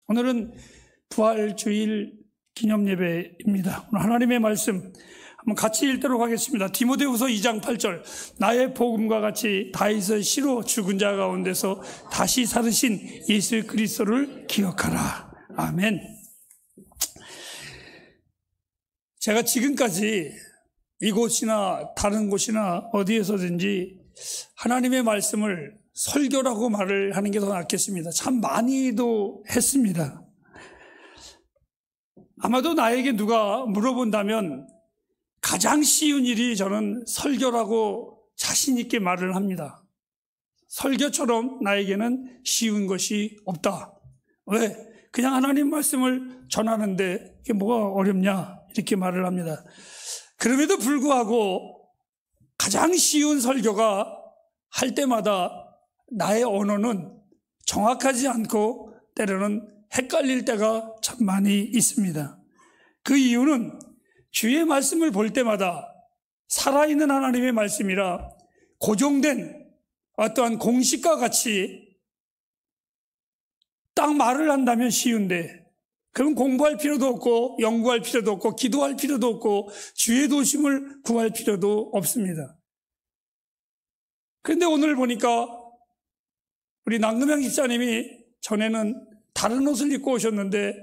오늘은 부활주일 기념예배입니다. 오늘 하나님의 말씀 한번 같이 읽도록 하겠습니다. 디모데후서 2장 8절, 나의 복음과 같이 다윗의 시로 죽은 자 가운데서 다시 살으신 예수 그리스도를 기억하라. 아멘. 제가 지금까지 이곳이나 다른 곳이나 어디에서든지 하나님의 말씀을 설교라고 말을 하는 게 더 낫겠습니다. 참 많이도 했습니다. 아마도 나에게 누가 물어본다면 가장 쉬운 일이 저는 설교라고 자신 있게 말을 합니다. 설교처럼 나에게는 쉬운 것이 없다. 왜? 그냥 하나님 말씀을 전하는데 이게 뭐가 어렵냐 이렇게 말을 합니다. 그럼에도 불구하고 가장 쉬운 설교가 할 때마다 나의 언어는 정확하지 않고 때로는 헷갈릴 때가 참 많이 있습니다. 그 이유는 주의 말씀을 볼 때마다 살아있는 하나님의 말씀이라 고정된 어떠한 공식과 같이 딱 말을 한다면 쉬운데, 그럼 공부할 필요도 없고 연구할 필요도 없고 기도할 필요도 없고 주의 도심을 구할 필요도 없습니다. 그런데 오늘 보니까 우리 남금영 집사님이 전에는 다른 옷을 입고 오셨는데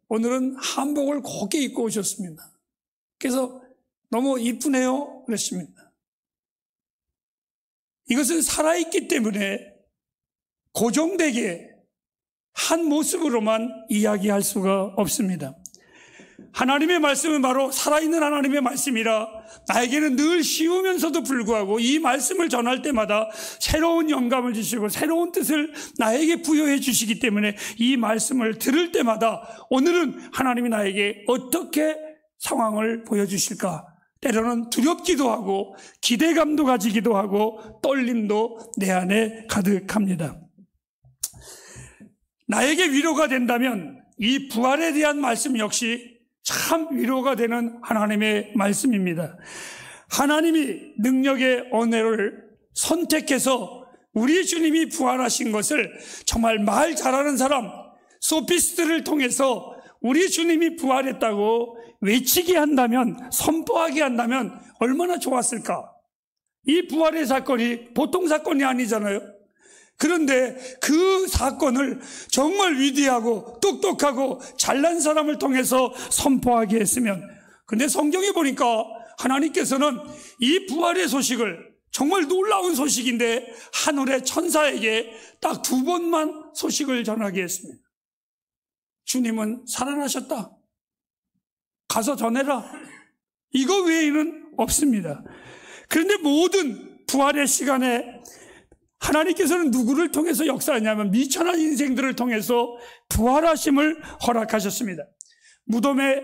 오늘은 한복을 곱게 입고 오셨습니다. 그래서 너무 이쁘네요 그랬습니다. 이것은 살아있기 때문에 고정되게 한 모습으로만 이야기할 수가 없습니다. 하나님의 말씀은 바로 살아있는 하나님의 말씀이라 나에게는 늘 쉬우면서도 불구하고 이 말씀을 전할 때마다 새로운 영감을 주시고 새로운 뜻을 나에게 부여해 주시기 때문에 이 말씀을 들을 때마다 오늘은 하나님이 나에게 어떻게 상황을 보여주실까? 때로는 두렵기도 하고 기대감도 가지기도 하고 떨림도 내 안에 가득합니다. 나에게 위로가 된다면 이 부활에 대한 말씀 역시 참 위로가 되는 하나님의 말씀입니다. 하나님이 능력의 언어를 선택해서 우리 주님이 부활하신 것을 정말 말 잘하는 사람, 소피스트를 통해서 우리 주님이 부활했다고 외치게 한다면, 선포하게 한다면 얼마나 좋았을까? 이 부활의 사건이 보통 사건이 아니잖아요. 그런데 그 사건을 정말 위대하고 똑똑하고 잘난 사람을 통해서 선포하게 했으면, 근데 성경에 보니까 하나님께서는 이 부활의 소식을, 정말 놀라운 소식인데 하늘의 천사에게 딱 2번만 소식을 전하게 했습니다. 주님은 살아나셨다. 가서 전해라. 이거 외에는 없습니다. 그런데 모든 부활의 시간에 하나님께서는 누구를 통해서 역사하냐면 미천한 인생들을 통해서 부활하심을 허락하셨습니다. 무덤의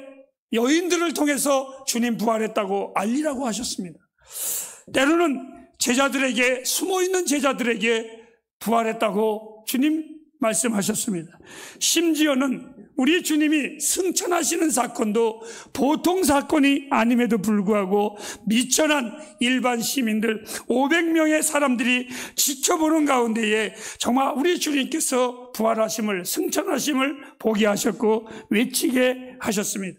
여인들을 통해서 주님 부활했다고 알리라고 하셨습니다. 때로는 제자들에게, 숨어있는 제자들에게 부활했다고 주님 말씀하셨습니다. 심지어는 우리 주님이 승천하시는 사건도 보통 사건이 아님에도 불구하고 미천한 일반 시민들 500명의 사람들이 지켜보는 가운데에 정말 우리 주님께서 부활하심을, 승천하심을 보게 하셨고 외치게 하셨습니다.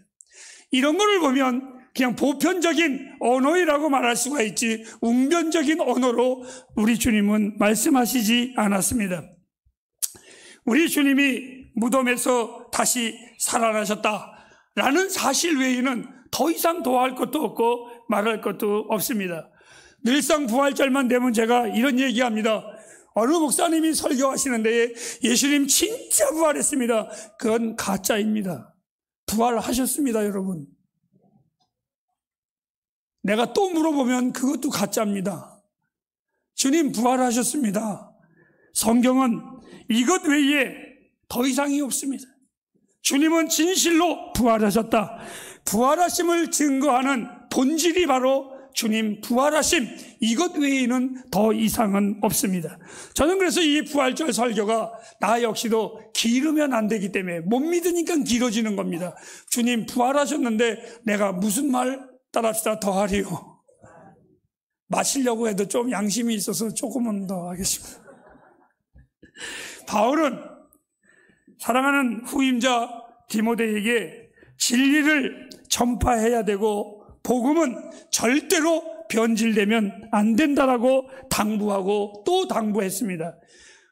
이런 거를 보면 그냥 보편적인 언어이라고 말할 수가 있지 웅변적인 언어로 우리 주님은 말씀하시지 않았습니다. 우리 주님이 무덤에서 다시 살아나셨다라는 사실 외에는 더 이상 더할 것도 없고 말할 것도 없습니다. 늘상 부활절만 되면 제가 이런 얘기합니다. 어느 목사님이 설교하시는데 예수님 진짜 부활했습니다. 그건 가짜입니다. 부활하셨습니다, 여러분. 내가 또 물어보면 그것도 가짜입니다. 주님 부활하셨습니다. 성경은 이것 외에 더 이상이 없습니다. 주님은 진실로 부활하셨다. 부활하심을 증거하는 본질이 바로 주님 부활하심, 이것 외에는 더 이상은 없습니다. 저는 그래서 이 부활절 설교가 나 역시도 길으면 안 되기 때문에 못 믿으니까 길어지는 겁니다. 주님 부활하셨는데 내가 무슨 말 따라합시다 더 하리요. 마시려고 해도 좀 양심이 있어서 조금은 더 하겠습니다. 바울은 사랑하는 후임자 디모데에게 진리를 전파해야 되고 복음은 절대로 변질되면 안 된다라고 당부하고 또 당부했습니다.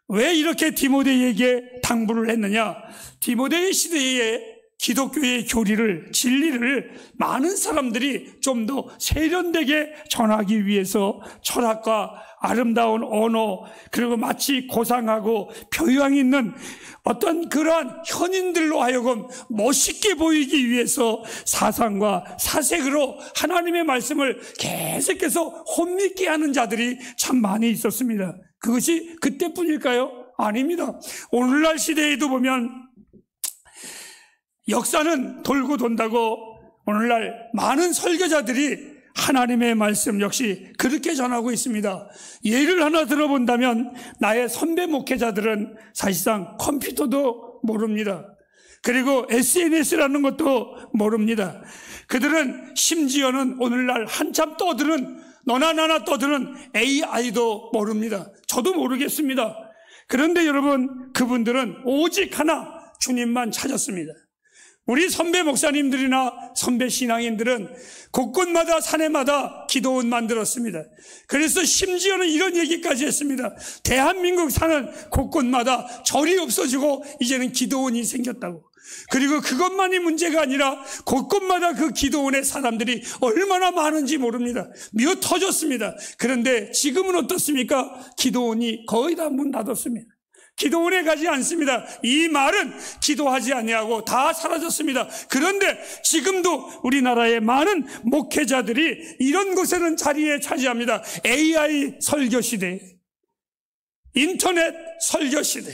왜 이렇게 디모데에게 당부를 했느냐? 디모데 시대에 기독교의 교리를, 진리를 많은 사람들이 좀 더 세련되게 전하기 위해서 철학과 아름다운 언어, 그리고 마치 고상하고 교양 있는 어떤 그러한 현인들로 하여금 멋있게 보이기 위해서 사상과 사색으로 하나님의 말씀을 계속해서 혼미케 하는 자들이 참 많이 있었습니다. 그것이 그때뿐일까요? 아닙니다. 오늘날 시대에도 보면 역사는 돌고 돈다고 오늘날 많은 설교자들이 하나님의 말씀 역시 그렇게 전하고 있습니다. 예를 하나 들어본다면 나의 선배 목회자들은 사실상 컴퓨터도 모릅니다. 그리고 SNS라는 것도 모릅니다. 그들은 심지어는 오늘날 한참 떠드는, 너나 나나 떠드는 AI도 모릅니다. 저도 모르겠습니다. 그런데 여러분, 그분들은 오직 하나 주님만 찾았습니다. 우리 선배 목사님들이나 선배 신앙인들은 곳곳마다 산에마다 기도원 만들었습니다. 그래서 심지어는 이런 얘기까지 했습니다. 대한민국 사는 곳곳마다 절이 없어지고 이제는 기도원이 생겼다고. 그리고 그것만이 문제가 아니라 곳곳마다 그 기도원의 사람들이 얼마나 많은지 모릅니다. 미어 터졌습니다. 그런데 지금은 어떻습니까? 기도원이 거의 다 문 닫았습니다. 기도원에 가지 않습니다. 이 말은 기도하지 아니하고 다 사라졌습니다. 그런데 지금도 우리나라의 많은 목회자들이 이런 곳에는 자리에 차지합니다. AI 설교 시대, 인터넷 설교 시대,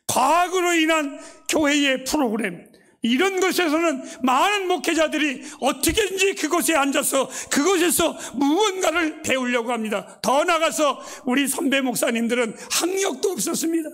과학으로 인한 교회의 프로그램, 이런 것에서는 많은 목회자들이 어떻게든지 그곳에 앉아서 그곳에서 무언가를 배우려고 합니다. 더 나아가서 우리 선배 목사님들은 학력도 없었습니다.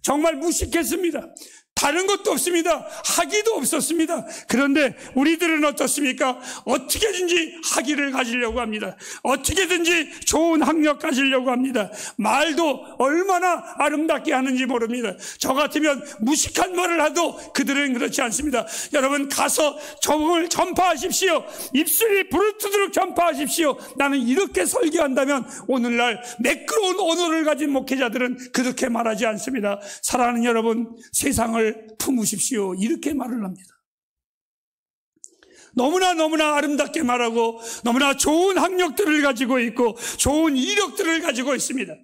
정말 무식했습니다. 다른 것도 없습니다. 학위도 없었습니다. 그런데 우리들은 어떻습니까? 어떻게든지 학위를 가지려고 합니다. 어떻게든지 좋은 학력 가지려고 합니다. 말도 얼마나 아름답게 하는지 모릅니다. 저 같으면 무식한 말을 해도 그들은 그렇지 않습니다. 여러분, 가서 복음을 전파하십시오. 입술이 부르트도록 전파하십시오. 나는 이렇게 설교한다면 오늘날 매끄러운 언어를 가진 목회자들은 그렇게 말하지 않습니다. 사랑하는 여러분, 세상을 품으십시오. 이렇게 말을 합니다. 너무나 아름답게 말하고 너무나 좋은 학력들을 가지고 있고 좋은 이력들을 가지고 있습니다.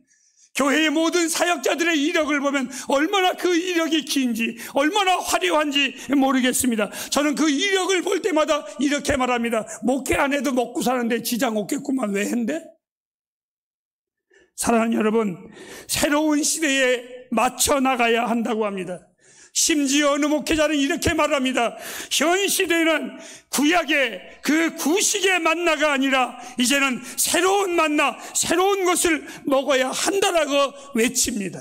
교회의 모든 사역자들의 이력을 보면 얼마나 그 이력이 긴지, 얼마나 화려한지 모르겠습니다. 저는 그 이력을 볼 때마다 이렇게 말합니다. 목회 안 해도 먹고 사는데 지장 없겠구만. 왜 한대? 사랑하는 여러분, 새로운 시대에 맞춰 나가야 한다고 합니다. 심지어 어느 목회자는 이렇게 말합니다. 현 시대는 구약의 그 구식의 만나가 아니라 이제는 새로운 만나, 새로운 것을 먹어야 한다라고 외칩니다.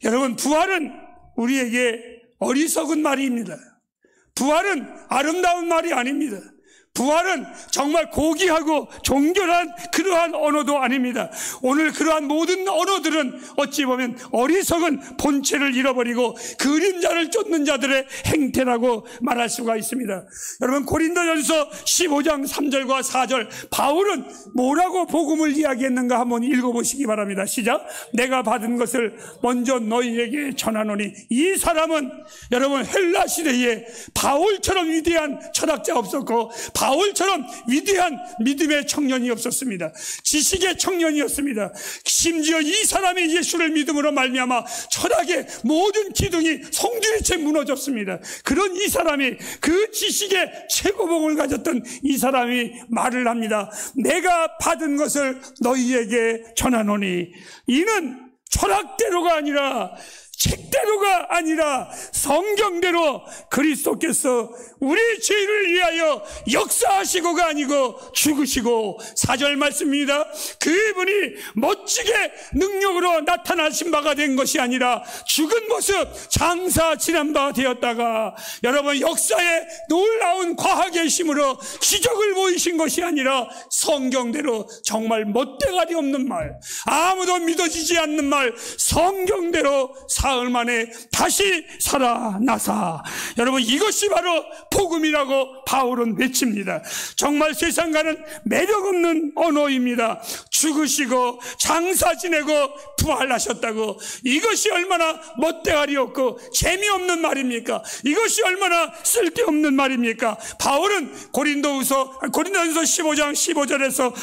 여러분, 부활은 우리에게 어리석은 말입니다. 부활은 아름다운 말이 아닙니다. 부활은 정말 고귀하고 존결한 그러한 언어도 아닙니다. 오늘 그러한 모든 언어들은 어찌 보면 어리석은 본체를 잃어버리고 그림자를 쫓는 자들의 행태라고 말할 수가 있습니다. 여러분, 고린도전서 15장 3절과 4절, 바울은 뭐라고 복음을 이야기했는가 한번 읽어보시기 바랍니다. 시작. 내가 받은 것을 먼저 너희에게 전하노니. 이 사람은 여러분, 헬라 시대에 바울처럼 위대한 철학자 없었고 바울처럼 위대한 믿음의 청년이 없었습니다. 지식의 청년이었습니다. 심지어 이 사람이 예수를 믿음으로 말미암아 철학의 모든 기둥이 송두리째 무너졌습니다. 그런 이 사람이, 그 지식의 최고봉을 가졌던 이 사람이 말을 합니다. 내가 받은 것을 너희에게 전하노니. 이는 철학대로가 아니라, 책대로가 아니라 성경대로 그리스도께서 우리 죄를 위하여 역사하시고가 아니고 죽으시고, 4절 말씀입니다. 그분이 멋지게 능력으로 나타나신 바가 된 것이 아니라 죽은 모습 장사 지난 바 되었다가, 여러분 역사에 놀라운 과학의 힘으로 기적을 보이신 것이 아니라 성경대로 정말 멋대가리 없는 말, 아무도 믿어지지 않는 말, 성경대로 사흘 만에 다시 살아나사. 여러분 이것이 바로 복음이라고 바울은 외칩니다. 정말 세상과는 매력 없는 언어입니다. 죽으시고 장사 지내고 부활하셨다고, 이것이 얼마나 멋대가리 없고 재미없는 말입니까? 이것이 얼마나 쓸데없는 말입니까? 바울은 고린도후서 15장 15절에서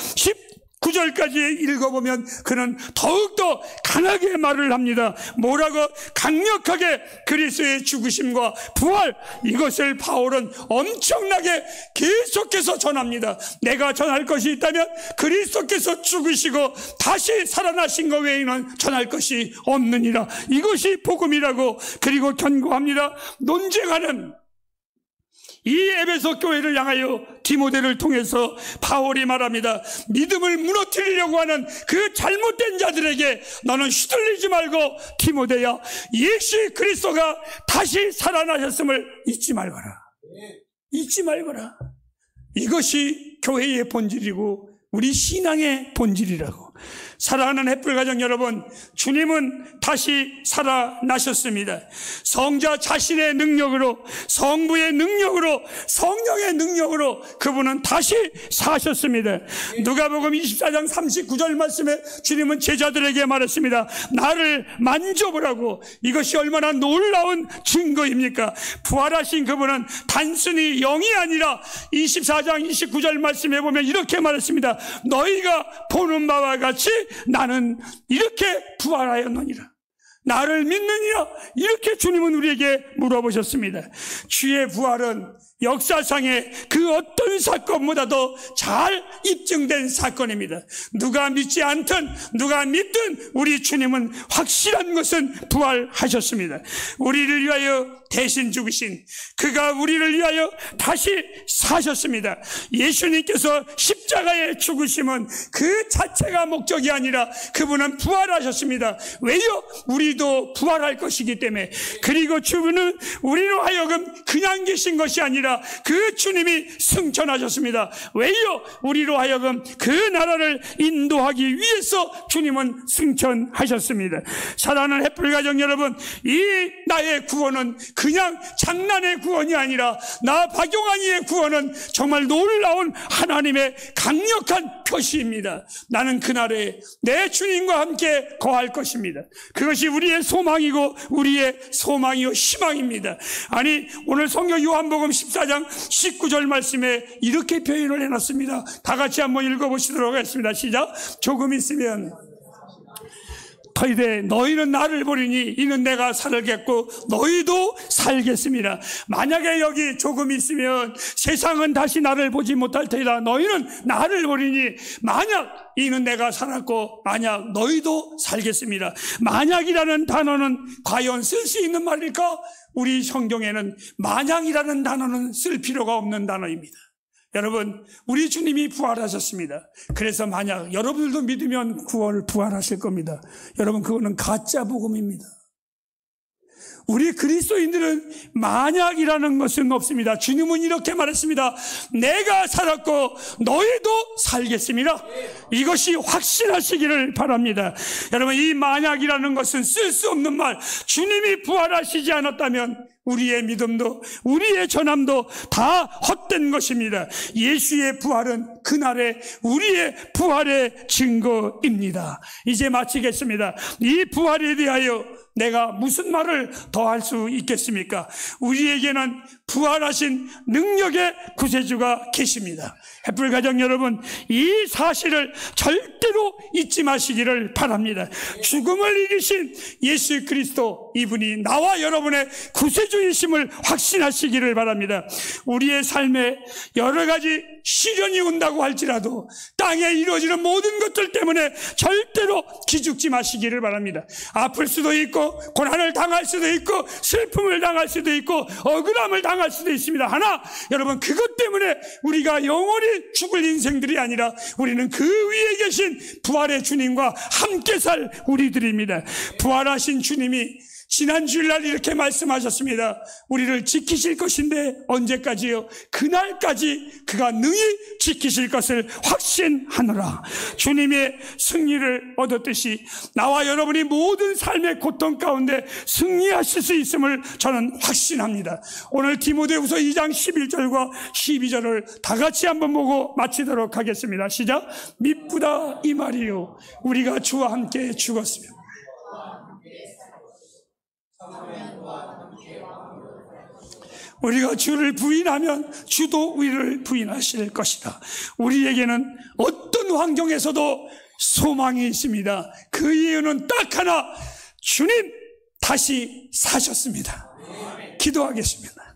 19절까지 읽어보면 그는 더욱더 강하게 말을 합니다. 뭐라고? 강력하게 그리스도의 죽으심과 부활, 이것을 바울은 엄청나게 계속해서 전합니다. 내가 전할 것이 있다면 그리스도께서 죽으시고 다시 살아나신 것 외에는 전할 것이 없느니라. 이것이 복음이라고 그리고 견고합니다. 논쟁하는 이 에베소 교회를 향하여 디모데를 통해서 바울이 말합니다. 믿음을 무너뜨리려고 하는 그 잘못된 자들에게 너는 휘둘리지 말고, 디모데야, 예수 그리스도가 다시 살아나셨음을 잊지 말거라. 잊지 말거라. 이것이 교회의 본질이고 우리 신앙의 본질이라고. 사랑하는 햇불 가정 여러분, 주님은 다시 살아나셨습니다. 성자 자신의 능력으로, 성부의 능력으로, 성령의 능력으로 그분은 다시 사셨습니다. 누가복음 24장 39절 말씀에 주님은 제자들에게 말했습니다. 나를 만져보라고. 이것이 얼마나 놀라운 증거입니까? 부활하신 그분은 단순히 영이 아니라 24장 29절 말씀에 보면 이렇게 말했습니다. 너희가 보는 바와 같이 나는 이렇게 부활하였느니라. 나를 믿느냐? 이렇게 주님은 우리에게 물어보셨습니다. 주의 부활은 역사상의 그 어떤 사건보다도 잘 입증된 사건입니다. 누가 믿지 않든 누가 믿든 우리 주님은 확실한 것은 부활하셨습니다. 우리를 위하여 대신 죽으신 그가 우리를 위하여 다시 사셨습니다. 예수님께서 십자가에 죽으심은 그 자체가 목적이 아니라 그분은 부활하셨습니다. 왜요? 우리도 부활할 것이기 때문에. 그리고 주님은 우리로 하여금 그냥 계신 것이 아니라 그 주님이 승천하셨습니다. 왜요? 우리로 하여금 그 나라를 인도하기 위해서 주님은 승천하셨습니다. 사랑하는 햇불 가정 여러분, 이 나의 구원은 그냥 장난의 구원이 아니라 나 박용환이의 구원은 정말 놀라운 하나님의 강력한 표시입니다. 나는 그날에 내 주님과 함께 거할 것입니다. 그것이 우리의 소망이고 우리의 소망이요 희망입니다. 아니, 오늘 성경 요한복음 14장 19절 말씀에 이렇게 표현을 해놨습니다. 다 같이 한번 읽어보시도록 하겠습니다. 시작. 조금 있으면 너희들 너희는 나를 보리니 이는 내가 살겠고 너희도 살겠습니다. 만약에 여기 조금 있으면 세상은 다시 나를 보지 못할 테이다. 너희는 나를 보리니, 만약 이는 내가 살았고 만약 너희도 살겠습니다. 만약이라는 단어는 과연 쓸 수 있는 말일까? 우리 성경에는 만약이라는 단어는 쓸 필요가 없는 단어입니다. 여러분, 우리 주님이 부활하셨습니다. 그래서 만약 여러분들도 믿으면 부활하실 겁니다. 여러분, 그거는 가짜 복음입니다. 우리 그리스도인들은 만약이라는 것은 없습니다. 주님은 이렇게 말했습니다. 내가 살았고 너희도 살겠습니다. 이것이 확신하시기를 바랍니다. 여러분, 이 만약이라는 것은 쓸 수 없는 말. 주님이 부활하시지 않았다면 우리의 믿음도 우리의 전함도 다 헛된 것입니다. 예수의 부활은 그날의 우리의 부활의 증거입니다. 이제 마치겠습니다. 이 부활에 대하여 내가 무슨 말을 더 할 수 있겠습니까? 우리에게는 부활하신 능력의 구세주가 계십니다. 햇불 가정 여러분, 이 사실을 절대로 잊지 마시기를 바랍니다. 죽음을 이기신 예수 그리스도, 이분이 나와 여러분의 구세주 주이심을 확신하시기를 바랍니다. 우리의 삶에 여러 가지 시련이 온다고 할지라도 땅에 이루어지는 모든 것들 때문에 절대로 기죽지 마시기를 바랍니다. 아플 수도 있고 고난을 당할 수도 있고 슬픔을 당할 수도 있고 억울함을 당할 수도 있습니다. 하나, 여러분, 그것 때문에 우리가 영원히 죽을 인생들이 아니라 우리는 그 위에 계신 부활의 주님과 함께 살 우리들입니다. 부활하신 주님이 지난 주일날 이렇게 말씀하셨습니다. 우리를 지키실 것인데 언제까지요? 그날까지 그가 능히 지키실 것을 확신하노라. 주님의 승리를 얻었듯이 나와 여러분이 모든 삶의 고통 가운데 승리하실 수 있음을 저는 확신합니다. 오늘 디모데후서 2장 11절과 12절을 다 같이 한번 보고 마치도록 하겠습니다. 시작. 미쁘다 이 말이요, 우리가 주와 함께 죽었으며 우리가 주를 부인하면 주도 우리를 부인하실 것이다. 우리에게는 어떤 환경에서도 소망이 있습니다. 그 이유는 딱 하나, 주님 다시 사셨습니다. 기도하겠습니다.